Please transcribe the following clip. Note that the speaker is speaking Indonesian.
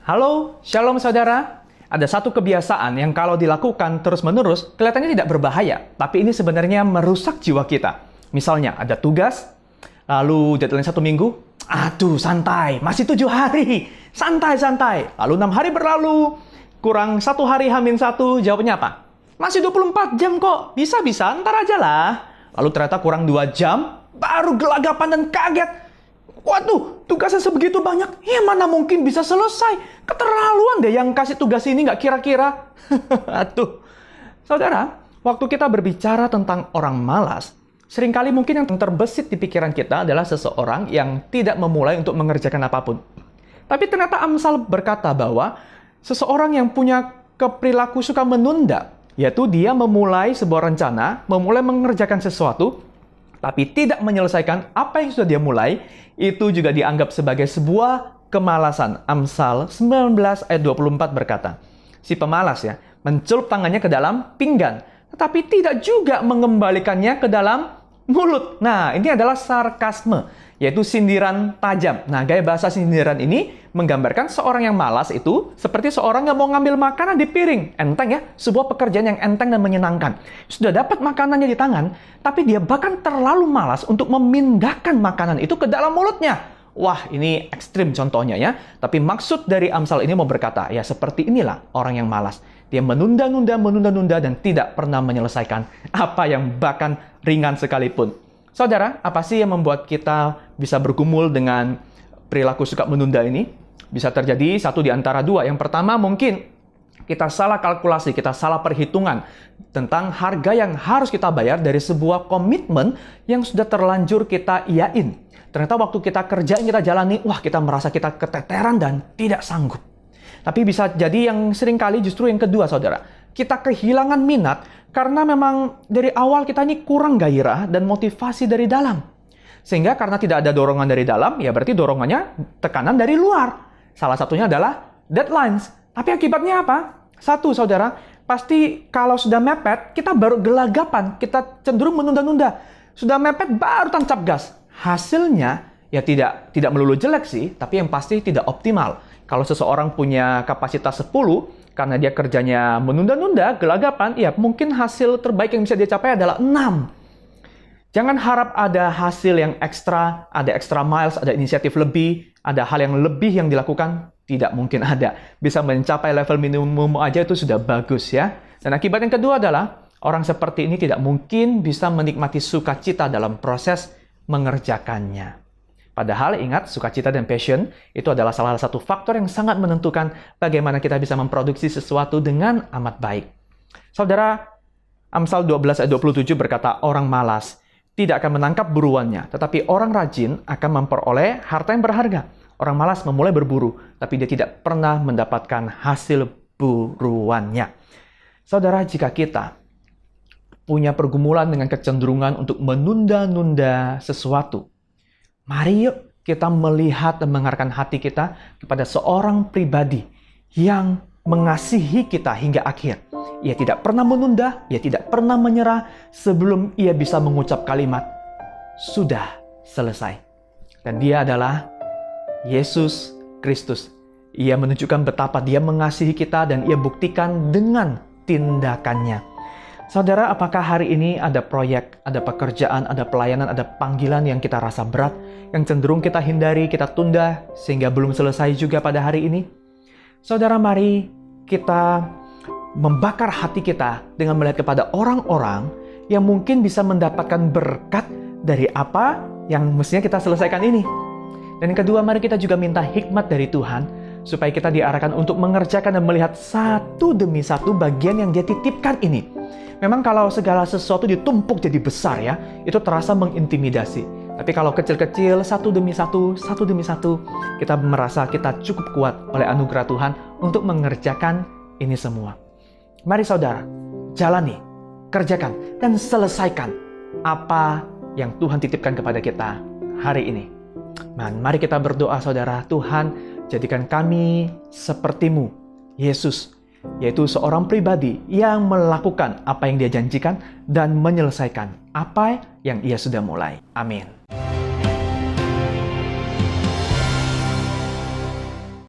Halo, shalom saudara. Ada satu kebiasaan yang kalau dilakukan terus-menerus, kelihatannya tidak berbahaya, tapi ini sebenarnya merusak jiwa kita. Misalnya, ada tugas, lalu deadline 1 minggu, aduh santai, masih 7 hari, santai-santai. Lalu 6 hari berlalu, kurang 1 hari H-1, jawabnya apa? Masih 24 jam kok, bisa-bisa, ntar aja lah. Lalu ternyata kurang 2 jam, baru gelagapan dan kaget. Waduh, tugasnya sebegitu banyak, ya mana mungkin bisa selesai? Keterlaluan deh yang kasih tugas ini nggak kira-kira. Aduh, saudara, waktu kita berbicara tentang orang malas, seringkali mungkin yang terbesit di pikiran kita adalah seseorang yang tidak memulai untuk mengerjakan apapun. Tapi ternyata Amsal berkata bahwa seseorang yang punya perilaku suka menunda, yaitu dia memulai sebuah rencana, memulai mengerjakan sesuatu, tapi tidak menyelesaikan apa yang sudah dia mulai, itu juga dianggap sebagai sebuah kemalasan. Amsal 19 ayat 24 berkata, si pemalas ya, mencelup tangannya ke dalam pinggan, tetapi tidak juga mengembalikannya ke dalam mulut. Nah, ini adalah sarkasme, yaitu sindiran tajam. Nah, gaya bahasa sindiran ini menggambarkan seorang yang malas itu seperti seorang yang mau ngambil makanan di piring. Enteng ya, sebuah pekerjaan yang enteng dan menyenangkan. Sudah dapat makanannya di tangan, tapi dia bahkan terlalu malas untuk memindahkan makanan itu ke dalam mulutnya. Wah, ini ekstrim contohnya ya. Tapi maksud dari Amsal ini mau berkata, ya seperti inilah orang yang malas. Dia menunda-nunda dan tidak pernah menyelesaikan apa yang bahkan ringan sekalipun. Saudara, apa sih yang membuat kita bisa bergumul dengan perilaku suka menunda ini? Bisa terjadi satu di antara dua. Yang pertama mungkin kita salah kalkulasi, kita salah perhitungan tentang harga yang harus kita bayar dari sebuah komitmen yang sudah terlanjur kita iyain. Ternyata waktu kita kerjain, kita jalani, wah kita merasa kita keteteran dan tidak sanggup. Tapi bisa jadi yang seringkali justru yang kedua, saudara. Kita kehilangan minat karena memang dari awal kita ini kurang gairah dan motivasi dari dalam. Sehingga karena tidak ada dorongan dari dalam, ya berarti dorongannya tekanan dari luar. Salah satunya adalah deadlines. Tapi akibatnya apa? Satu, saudara, pasti kalau sudah mepet, kita baru gelagapan, kita cenderung menunda-nunda. Sudah mepet, baru tancap gas. Hasilnya, ya tidak melulu jelek sih, tapi yang pasti tidak optimal. Kalau seseorang punya kapasitas 10, karena dia kerjanya menunda-nunda, gelagapan, ya mungkin hasil terbaik yang bisa dia capai adalah 6. Jangan harap ada hasil yang ekstra, ada extra miles, ada inisiatif lebih, ada hal yang lebih yang dilakukan. Tidak mungkin ada. Bisa mencapai level minimum aja itu sudah bagus ya. Dan akibat yang kedua adalah, orang seperti ini tidak mungkin bisa menikmati sukacita dalam proses mengerjakannya. Padahal ingat, sukacita dan passion itu adalah salah satu faktor yang sangat menentukan bagaimana kita bisa memproduksi sesuatu dengan amat baik. Saudara, Amsal 12 ayat 27 berkata, orang malas tidak akan menangkap buruannya, tetapi orang rajin akan memperoleh harta yang berharga. Orang malas memulai berburu, tapi dia tidak pernah mendapatkan hasil buruannya. Saudara, jika kita punya pergumulan dengan kecenderungan untuk menunda-nunda sesuatu, mari yuk kita melihat dan mengarahkan hati kita kepada seorang pribadi yang mengasihi kita hingga akhir. Ia tidak pernah menunda, ia tidak pernah menyerah sebelum ia bisa mengucap kalimat, sudah selesai. Dan dia adalah Yesus Kristus. Ia menunjukkan betapa dia mengasihi kita dan ia buktikan dengan tindakannya. Saudara, apakah hari ini ada proyek, ada pekerjaan, ada pelayanan, ada panggilan yang kita rasa berat, yang cenderung kita hindari, kita tunda, sehingga belum selesai juga pada hari ini? Saudara, mari kita membakar hati kita dengan melihat kepada orang-orang yang mungkin bisa mendapatkan berkat dari apa yang mestinya kita selesaikan ini. Dan yang kedua, mari kita juga minta hikmat dari Tuhan, supaya kita diarahkan untuk mengerjakan dan melihat satu demi satu bagian yang dia titipkan ini. Memang kalau segala sesuatu ditumpuk jadi besar ya, itu terasa mengintimidasi. Tapi kalau kecil-kecil, satu demi satu, kita merasa kita cukup kuat oleh anugerah Tuhan untuk mengerjakan ini semua. Mari saudara, jalani, kerjakan, dan selesaikan apa yang Tuhan titipkan kepada kita hari ini. Dan mari kita berdoa saudara, Tuhan jadikan kami seperti-Mu, Yesus, yaitu seorang pribadi yang melakukan apa yang Dia janjikan dan menyelesaikan apa yang Ia sudah mulai. Amin.